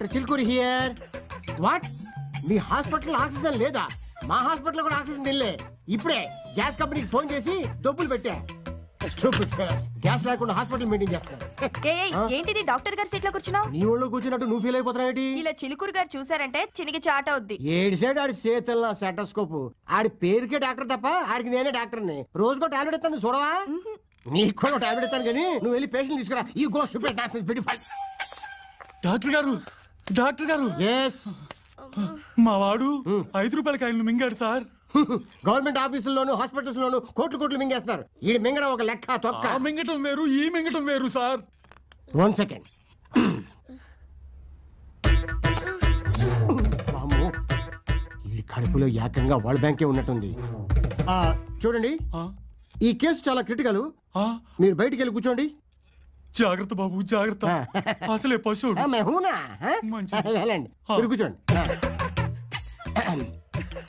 Doctor Chilukuri here. What, me hospital oxygen లేదా? మా hospital కూడా ఆక్సిజన్ తినలే. ఇప్పుడే గ్యాస్ కంపెనీకి ఫోన్ చేసి డబ్బులు పెట్టా. గ్యాస్ లేకుండా హాస్పిటల్ మెయింటైన్ చేస్తున్నారు. ఏంటిది డాక్టర్ గారి సీట్ లో కూర్చున్నావు? నీ ఒళ్ళో కూర్చున్నట్టు నువ్వు ఫీల్ అయిపోతున్నావు. ఇలా చిలుకూరు గారు చూసారంటే చినికి చాట అవుద్ది. ఏడు సైడ్ ఆడి చేతుల్లో సెటోస్కోప్. ఆడి పేరుకే డాక్టర్ తప్ప ఆడికి నేనే డాక్టర్ని. రోజుకో టాబ్లెట్ ఇస్తాను చూడవా? నీకు కూడా టాబ్లెట్ ఇస్తాను కానీ నువ్వు వెళ్ళి పేషెంట్ తీసుకురా. ఈ గో సూపర్ డాక్టర్ గారు, డాక్టర్ గారు. ఎస్, మా వాడు 5 రూపాయల కాయలు మింగాడు సార్. గవర్నమెంట్ ఆఫీసుల్లోను హాస్పిటల్స్ లోను కోట్లు మింగేస్తున్నారు. ఈ మింగడం ఒక లెక్క తొక్క. మింగటం వేరు, ఈ మింగటం వేరు సార్. 1 సెకండ్. ఈ కడుపులో ఏకంగా వరల్డ్ బ్యాంకే ఉన్నట్టుంది. చూడండి, ఈ కేసు చాలా క్రిటికల్. మీరు బయటికి వెళ్ళి కూర్చోండి. జాగ్రత్త బాబు, జాగ్రత్త. అసలే పశువుడు. వెళ్ళండి, మీరు కూర్చోండి.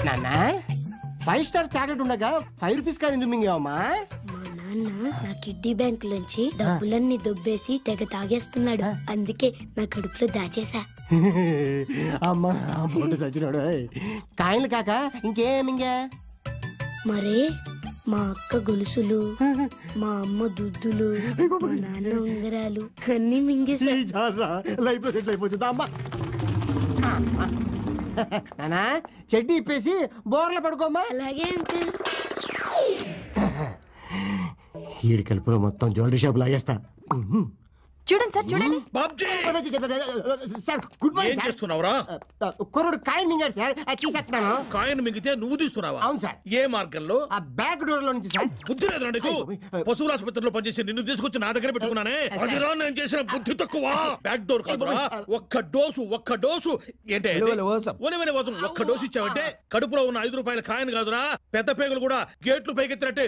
నాన్న, 5 స్టార్ చాక్లెట్ ఉండగా 5 రూపీస్ కానీ ఎందుకు మింగావమ్మా? మా నాన్న నా కిడ్నీ బ్యాంక్ లోంచి డబ్బులన్నీ దొబ్బేసి తెగ తాగేస్తున్నాడు. అందుకే నా కడుపులో దాచేసా. అమ్మా అమ్మ చచ్చినాడు. కాయలు కాక ఇంకేం మింగా? మరే మా అక్క గొలుసులు, మా అమ్మ దుద్దులు, మా నాన్న ఉంగరాలు అన్ని మింగేసా. లైఫ్ సెటిల్ అయిపోతుందా అమ్మా? నానా, చెడ్డీ ఇప్పేసి బోర్ల పడుకోమ్మా. అలాగే అంకుల్. ఈడి కలుపులో మొత్తం జ్యువెలరీ షాప్ లాగేస్తా. చూడండి సార్, చూడండి. Sir good morning. ఏం చేస్తున్నావురా? కుర్రుడు కాయన్ మింగాడు సార్, తీసేస్తున్నాను. కాయను మింగితే నువ్వు తీస్తున్నావా? అవును సార్. ఏ మార్గంలో? ఆ బ్యాక్ డోర్ లో నుంచి సార్. బుద్ధి లేదురా నీకు? పశువుల ఆసుపత్రిలో పనిచేసి నిన్ను తీసుకొచ్చి నా దగ్గర పెట్టుకున్నానే. అదిరా నేను చేసిన బుద్ధి తక్కువ. బ్యాక్ డోర్ కాదురా, ఒక్క డోసు. ఏంటే ఒక్క డోసు ఇచ్చావంటే కడుపులో ఉన్న 5 రూపాయల కాయను కాదురా, పెద్ద పేగులు కూడా గేట్లు పైకెత్తినట్టే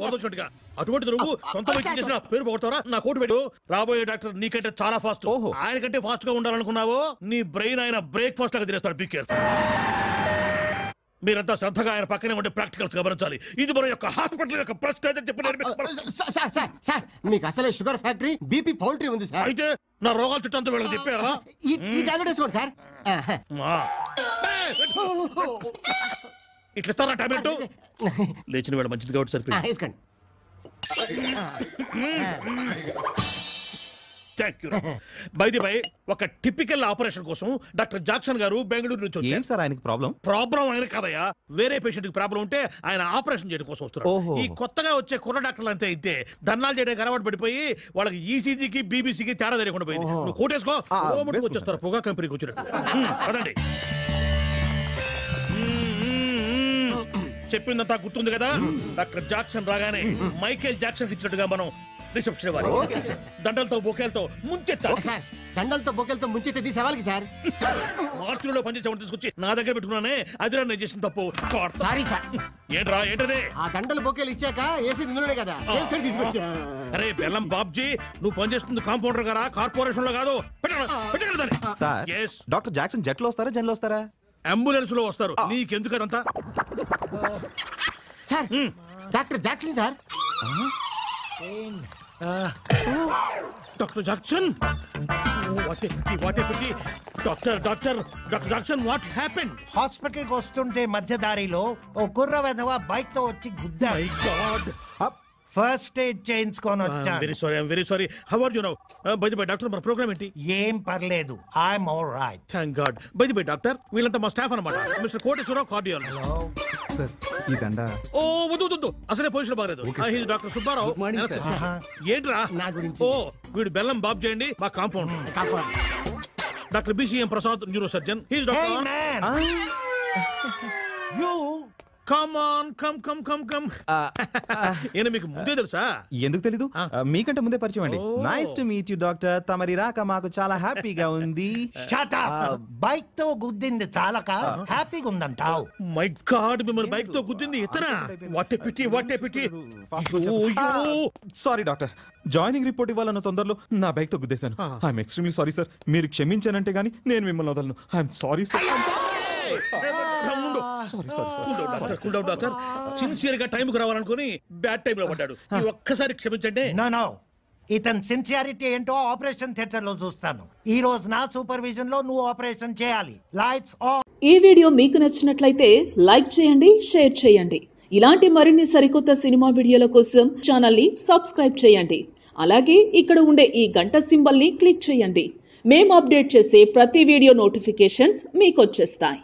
వదలొచ్చినట్టుగా. అటువంటి నువ్వు సొంత వైద్యం చేసిన పేరు పోగొడతారా? నా కోటు పెట్టు. రాబోయే డాక్టర్ నీకంటే చాలా ఫాస్ట్. ఆయన కంటే ఫాస్ట్ గా ఉండాలనుకున్నావు, నీ బ్రెయిన్ ఆయన బ్రేక్ఫాస్ట్ లాగా తినేస్తాడు. Be careful. మీరంతా శ్రద్ధగా ఆయన పక్కనే ఉండే ప్రాక్టికల్స్ గమనించాలి. ఇది మన యొక్క హాస్పిటల్ యొక్క ప్రెస్టేజ్ అని చెప్పి. మీకు అసలే షుగర్ ఫ్యాక్టరీ, బీపీ పౌల్ట్రీ ఉంది సార్. అయితే నా రోగాలు చుట్టంతా వీళ్ళకి చెప్పారా? ఈ టాబ్లెట్ వేసుకోండి సార్. ఇట్లా ఇస్తారా టాబ్లెట్? లేచిన వేళ మంచిది కాబట్టి సరిపోయింది. వేసుకోండి. బై ఒక టిపికల్ ఆపరేషన్ కోసం డాక్టర్ జాక్సన్ గారు బెంగళూరు నుంచి వచ్చారు. సార్ ఆయనకి ప్రాబ్లం ఆయన కదయ్యా, వేరే పేషెంట్ కి ప్రాబ్లం ఉంటే ఆయన ఆపరేషన్ చేయడం కోసం వస్తున్నారు. ఈ కొత్తగా వచ్చే కుర్ర డాక్టర్లు అంతే ఇంతే, ధర్నాలు చేయడానికి అలవాటు పడిపోయి వాళ్ళకి ఈసీజీకి బీబీసీకి తేడా తెలియకుండా పోయింది. నువ్వు కోటేసుకో, వచ్చేస్తారు పొగా కంపెనీకి వచ్చినట్టు. పదండి. చెప్పిందంతా గుర్తుంది కదా? డాక్టర్ జాక్సన్ రాగానే మైకేల్ జాక్సన్ ఇచ్చినట్టుగా మనం రిసెప్షన్ వారి దండలతో బొకేలతో ముంచెత్తాలి. దండలతో బొకేలతో ముంచెత్తే తీసేవాళ్ళకి సార్. మార్చిలో పనిచేసేవాడిని తీసుకొచ్చి నా దగ్గర పెట్టుకున్నానే, అది నేను చేసిన తప్పు. Sorry sir. ఏంటది? ఆ దండలు బొకేలు ఇచ్చాక ఏసీ ఇందులోనే కదా తీసుకొచ్చా. అరే బెల్లం బాబ్జీ, నువ్వు పనిచేస్తుంది కాంపౌండర్ గారా, కార్పొరేషన్ లో కాదు. డాక్టర్ జాక్సన్ జెట్ లో వస్తారా, జన్ లో వస్తారా? అంబులెన్స్ లో వస్తారు. నీకెందుకు అదంతా? Sir, doctor Jackson sir. Doctor Jackson, doctor Jackson, what happened? Hospital కి వస్తుంటే మధ్య దారిలో ఓ కుర్ర వెధవ బైక్ తో వచ్చి గుద్దా. ఫస్ట్ ఎయిడ్ చేయించుకొని వచ్చాను. Very sorry. How are you now? Bye doctor, మన ప్రోగ్రామ్ ఏంటి? ఏం పర్లేదు, I'm all right. Thank God. Bye doctor, వీళ్ళంతా మా స్టాఫ్ అన్నమాట. Mister Koteswararao, cardiologist. సార్ ఈ దండ. ఓ వద్దు, అసలే పొజిషన్ బాగలేదు. He doctor Subbarao. ఏంట్రా నా గురించి? ఓ వీడు బెల్లం బాబ్ చేయండి, మా compound. Doctor BCM Prasad, neurosurgeon. He is doctor. You come on, come. ఈయన మీకు ముందే తెలుసా? ఎందుకు తెలీదు, మీకంటే ముందే పరిచయం అండి. Nice to meet you doctor. తమరి రాక మాకు చాలా హ్యాపీగా ఉంది. Shut up. బైక్ తో గుద్దింది చాలక హ్యాపీగా ఉందంటావు? మై గాడ్, మిమ్మల్ని బైక్ తో గుద్దింది ఇతనా? What a pity. Sorry doctor, joining report ఇవ్వాలన్న తొందరలో నా బైక్ తో గుద్దేశాను. I'm extremely sorry sir. మీరు క్షమించానంటే గానీ నేను మిమ్మల్ని వదలను. I'm sorry sir. Doctor sincere గా టైం కు రావాలనుకుని బ్యాడ్ టైం లో పడ్డాడు. ఒక్కసారి క్షమించండి. నో ఇతని సిన్సియారిటీ ఏంటో ఆపరేషన్ థియేటర్ లో చూస్తాను. ఈ రోజు నా సూపర్విజన్ లో నువ్వు ఆపరేషన్ చేయాలి. Lights off. ఈ వీడియో మీకు నచ్చినట్లయితే లైక్ చేయండి, షేర్ చేయండి. ఇలాంటి మరిన్ని సరికొత్త సినిమా వీడియోల కోసం ఛానల్ ని సబ్స్క్రైబ్ చేయండి. అలాగే ఇక్కడ ఉండే ఈ గంట సింబల్ ని క్లిక్ చేయండి. మేము అప్డేట్ చేసే ప్రతి వీడియో నోటిఫికేషన్స్ మీకు వచ్చేస్తాయి.